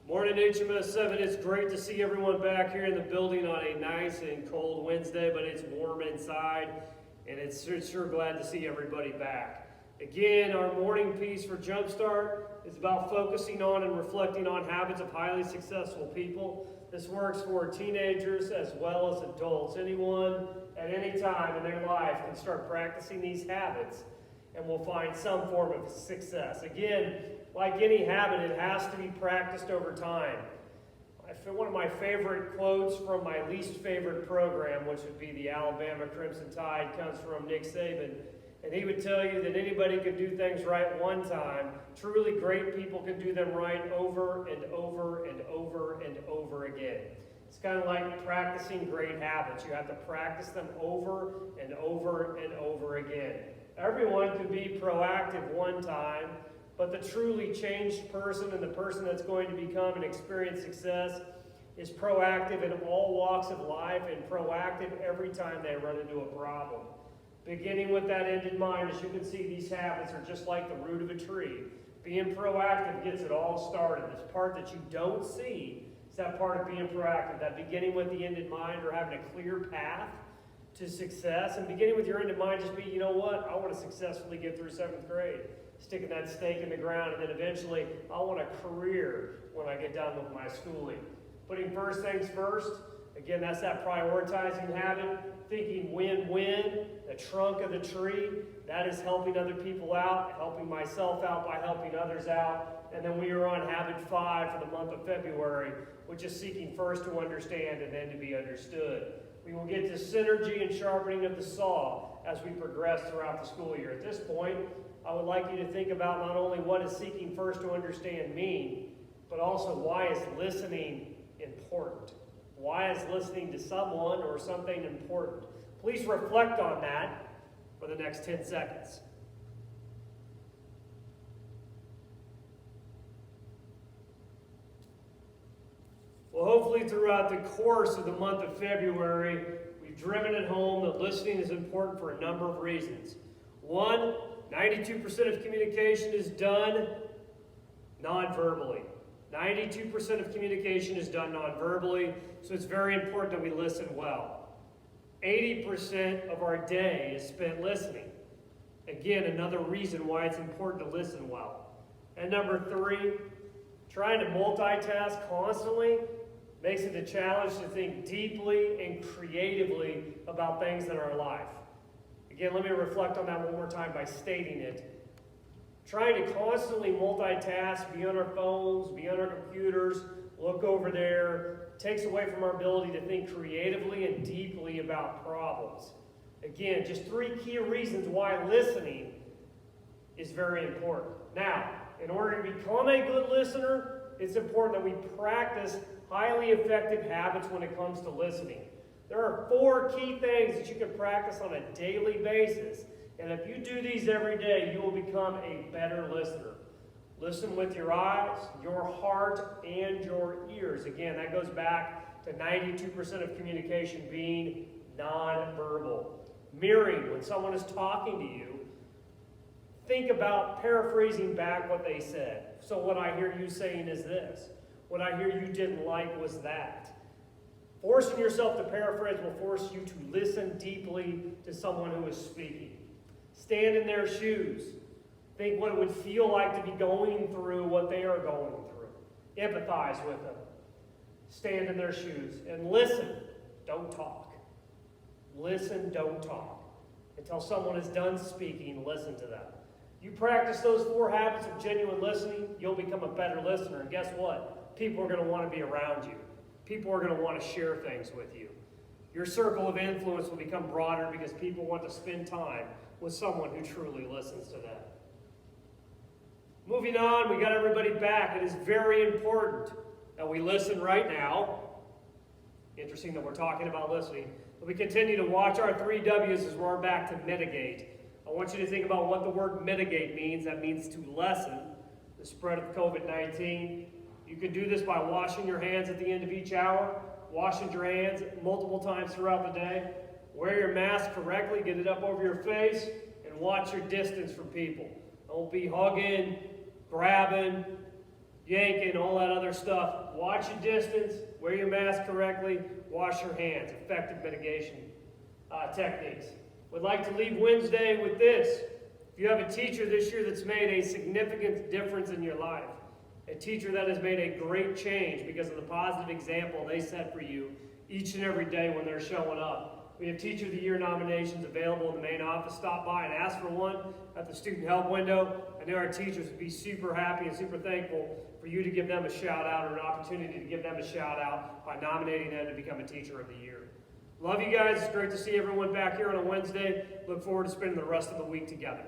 Morning HMS 7, it's great to see everyone back here in the building on a nice and cold Wednesday, but it's warm inside, and it's sure glad to see everybody back. Again, our morning piece for Jumpstart is about focusing on and reflecting on habits of highly successful people. This works for teenagers as well as adults. Anyone at any time in their life can start practicing these habits and will find some form of success. Again, like any habit, it has to be practiced over time. One of my favorite quotes from my least favorite program, which would be the Alabama Crimson Tide, comes from Nick Saban. And he would tell you that anybody could do things right one time. Truly great people can do them right over and over and over and over again. It's kind of like practicing great habits. You have to practice them over and over and over again. Everyone can be proactive one time, but the truly changed person and the person that's going to become and experience success is proactive in all walks of life and proactive every time they run into a problem. Beginning with that end in mind, as you can see, these habits are just like the root of a tree. Being proactive gets it all started. This part that you don't see is that part of being proactive, that beginning with the end in mind or having a clear path to success. And beginning with your end in mind, just be, you know what, I want to successfully get through 7th grade. Sticking that stake in the ground, and then eventually I want a career when I get done with my schooling. Putting first things first, again, that's that prioritizing habit. Thinking win-win, the trunk of the tree, that is helping other people out, helping myself out by helping others out. And then we are on habit 5 for the month of February, which is seeking first to understand and then to be understood. We will get to synergy and sharpening of the saw as we progress throughout the school year. At this point, I would like you to think about not only what is seeking first to understand mean, but also why is listening important? Why is listening to someone or something important? Please reflect on that for the next 10 seconds. Well, hopefully throughout the course of the month of February, we've driven it home that listening is important for a number of reasons. One, 92% of communication is done non-verbally. 92% of communication is done non-verbally, so it's very important that we listen well. 80% of our day is spent listening. Again, another reason why it's important to listen well. And number 3, trying to multitask constantly makes it a challenge to think deeply and creatively about things in our life. Again, let me reflect on that one more time by stating it. Trying to constantly multitask, be on our phones, be on our computers, look over there, takes away from our ability to think creatively and deeply about problems. Again, just 3 key reasons why listening is very important. Now, in order to become a good listener, it's important that we practice highly effective habits when it comes to listening. There are 4 key things that you can practice on a daily basis. And if you do these every day, you will become a better listener. Listen with your eyes, your heart, and your ears. Again, that goes back to 92% of communication being nonverbal. Mirroring, when someone is talking to you, think about paraphrasing back what they said. So what I hear you saying is this. What I hear you didn't like was that. Forcing yourself to paraphrase will force you to listen deeply to someone who is speaking. Stand in their shoes. Think what it would feel like to be going through what they are going through. Empathize with them. Stand in their shoes. And listen. Don't talk. Listen, don't talk. Until someone is done speaking, listen to them. You practice those 4 habits of genuine listening, you'll become a better listener. And guess what? People are going to want to be around you. People are going to want to share things with you. Your circle of influence will become broader because people want to spend time with someone who truly listens to them. Moving on, we got everybody back. It is very important that we listen right now. Interesting that we're talking about listening. But we continue to watch our 3 W's as we're back to mitigate. I want you to think about what the word mitigate means. That means to lessen the spread of COVID-19. You can do this by washing your hands at the end of each hour, washing your hands multiple times throughout the day. Wear your mask correctly, get it up over your face, and watch your distance from people. Don't be hugging, grabbing, yanking, all that other stuff. Watch your distance, wear your mask correctly, wash your hands. Effective mitigation techniques. Would like to leave Wednesday with this. If you have a teacher this year that's made a significant difference in your life, a teacher that has made a great change because of the positive example they set for you each and every day when they're showing up. We have Teacher of the Year nominations available in the main office. Stop by and ask for one at the student help window. I know our teachers would be super happy and super thankful for you to give them a shout out, or an opportunity to give them a shout out by nominating them to become a Teacher of the Year. Love you guys. It's great to see everyone back here on a Wednesday. Look forward to spending the rest of the week together.